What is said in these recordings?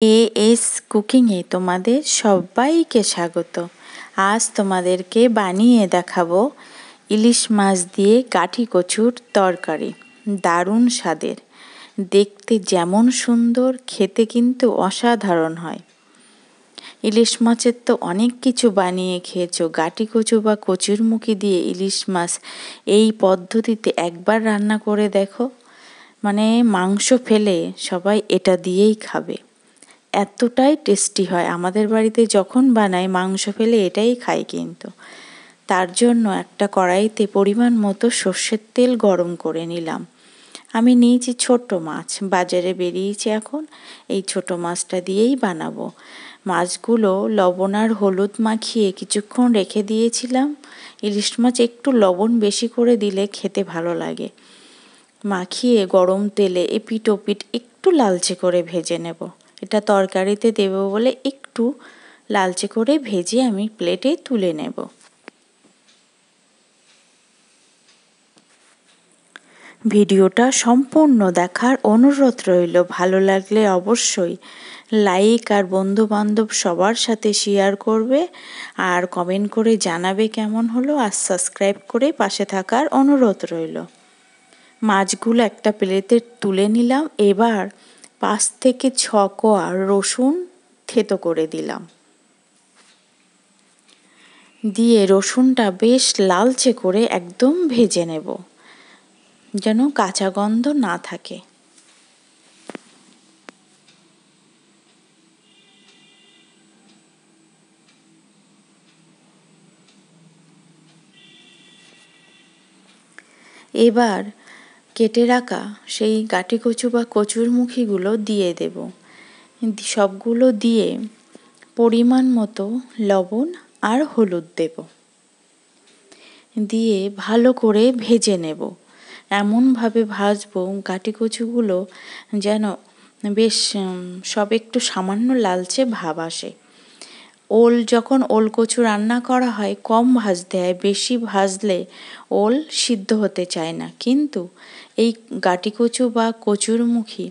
As কুকিংয়ে তোমাদের সবাইকে স্বাগত। আজ তোমাদেরকে বানিয়ে দেখাবো ইলিশ মাছ দিয়ে কাঠি কচুর তরকারি। দারুণ স্বাদের, দেখতে যেমন সুন্দর, খেতে কিন্তু অসাধারণ হয়। ইলিশ মাছের তো অনেক কিছু বানিয়ে খেয়েছো, গাটি কচু বা কচুরমুখী দিয়ে ইলিশ মাছ এই পদ্ধতিতে একবার রান্না করে দেখো, মানে মাংস ফেলে সবাই এটা দিয়েই খাবে, এতটাই টেস্টি হয়। আমাদের বাড়িতে যখন বানাই মাংস ফেলে এটাই খাই। কিন্তু তার জন্য একটা কড়াইতে পরিমাণ মতো সর্ষের তেল গরম করে নিলাম। আমি নিয়েছি ছোট মাছ, বাজারে বেরিয়েছে এখন, এই ছোট মাছটা দিয়েই বানাবো। মাছগুলো লবণ আর হলুদ মাখিয়ে কিছুক্ষণ রেখে দিয়েছিলাম। ইলিশ মাছ একটু লবণ বেশি করে দিলে খেতে ভালো লাগে। মাখিয়ে গরম তেলে এপিট ওপিট একটু লালচে করে ভেজে নেব। এটা তরকারিতে দেব বলে একটু লালচে করে ভেজে আমি প্লেটে তুলে নেব। ভিডিওটা সম্পূর্ণ দেখার অনুরোধ রইল। ভালো লাগলে অবশ্যই লাইক আর বন্ধু বান্ধব সবার সাথে শেয়ার করবে, আর কমেন্ট করে জানাবে কেমন হলো, আর সাবস্ক্রাইব করে পাশে থাকার অনুরোধ রইল। মাছগুলো একটা প্লেটে তুলে নিলাম। এবার 5 থেকে 6 কোয়া রসুন থেতো করে দিলাম, দিয়ে রসুনটা বেশ লালচে করে একদম ভেজে নেব, যেন কাঁচা গন্ধ না থাকে। এবার কেটে রাখা সেই গাটি কচু বা কচুরমুখীগুলো দিয়ে দেব। সবগুলো দিয়ে পরিমাণ মতো লবণ আর হলুদ দেব, দিয়ে ভালো করে ভেজে নেব। এমনভাবে ভাজবো গাটি কচুগুলো যেন বেশ সব একটু সামান্য লালচে ভাব আসে। যখন ওল কচু রান্না করা হয় কম ভাজতে হয়, বেশি ভাজলে ওল সিদ্ধ হতে চায় না। কিন্তু এই গাটি কচু বা কচুরমুখী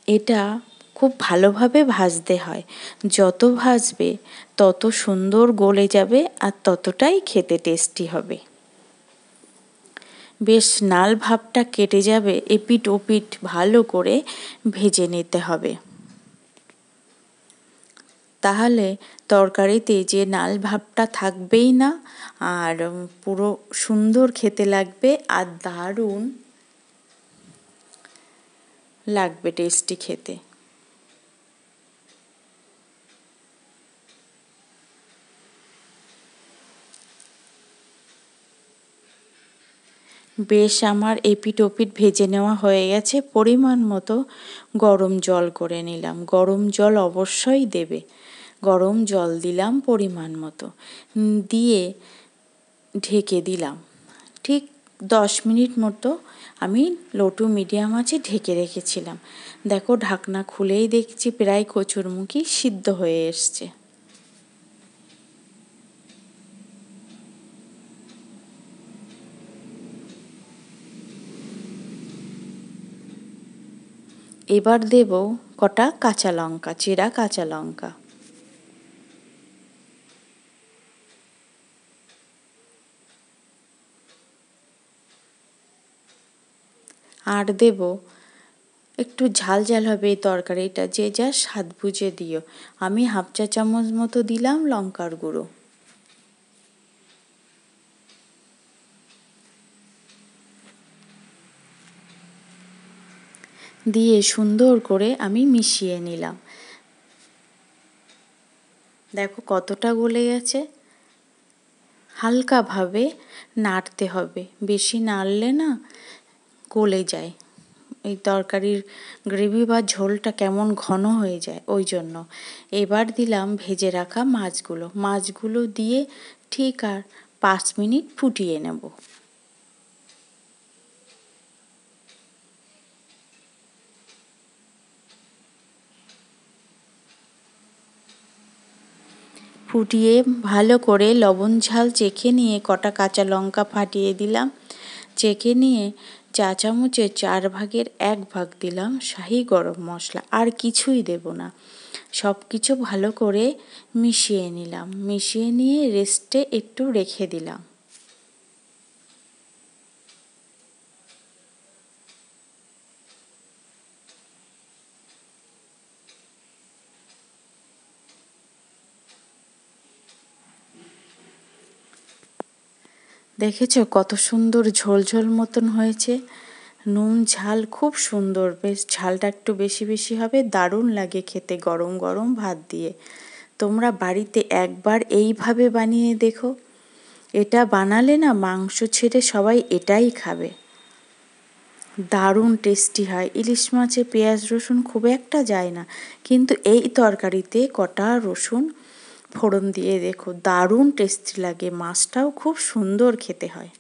এটা খুব ভালোভাবে ভাজতে হয়। যত ভাজবে তত সুন্দর গলে যাবে আর ততটাই খেতে টেস্টি হবে। বেশ নাল ভাবটা কেটে যাবে, এপিট ওপিট ভালো করে ভেজে নিতে হবে। তাহলে তরকারিতে যে নাল ভাবটা থাকবেই না, আর পুরো সুন্দর খেতে লাগবে আর দারুণ লাগবে টেস্টি খেতে। বেশ আমার এপিট ওপিট ভেজে নেওয়া হয়ে গেছে। পরিমাণ মতো গরম জল করে নিলাম। গরম জল অবশ্যই দেবে। গরম জল দিলাম পরিমাণ মতো, দিয়ে ঢেকে দিলাম। ঠিক 10 মিনিট মতো আমি লো টু মিডিয়াম আঁচে ঢেকে রেখেছিলাম। দেখো ঢাকনা খুলেই দেখছি প্রায় কচুরমুখী সিদ্ধ হয়ে এসছে। এবার দেব কটা কাঁচা লঙ্কা, চেরা কাঁচা লঙ্কা। আর দেব একটু ঝাল ঝাল হবে এই তরকারিটা, যে যা স্বাদ বুঝে দিও। আমি হাফ চা চামচ মতো দিলাম লঙ্কার গুঁড়ো, দিয়ে সুন্দর করে আমি মিশিয়ে নিলাম। দেখো কতটা গলে গেছে। হালকাভাবে নাড়তে হবে, বেশি নাড়লে না গলে যায়। এই তরকারির গ্রেভি বা ঝোলটা কেমন ঘন হয়ে যায়, ওই জন্য। এবার দিলাম ভেজে রাখা মাছগুলো দিয়ে ঠিক আর 5 মিনিট ফুটিয়ে নেব। ফুটিয়ে ভালো করে লবণ ঝাল চেখে নিয়ে কটা কাঁচা লঙ্কা ফাটিয়ে দিলাম। চেখে নিয়ে চা চামচের 4 ভাগের 1 ভাগ দিলাম শাহি গরম মশলা, আর কিছুই দেব না। সব কিছু ভালো করে মিশিয়ে নিলাম, মিশিয়ে নিয়ে রেস্টে একটু রেখে দিলাম। দেখেছো কত সুন্দর ঝোল ঝোল মতন হয়েছে। নুন ঝাল খুব সুন্দর, বেশ ঝালটা একটু বেশি বেশি হবে, দারুণ লাগে খেতে গরম গরম ভাত দিয়ে। তোমরা বাড়িতে একবার এইভাবে বানিয়ে দেখো। এটা বানালে না মাংস ছেড়ে সবাই এটাই খাবে। দারুণ টেস্টি হয়। ইলিশ মাছে পেঁয়াজ রসুন খুব একটা যায় না, কিন্তু এই তরকারিতে কটা রসুন ফোড়ন দিয়ে দেখো, দারুণ টেস্টি লাগে। মাছটাও খুব সুন্দর খেতে হয়।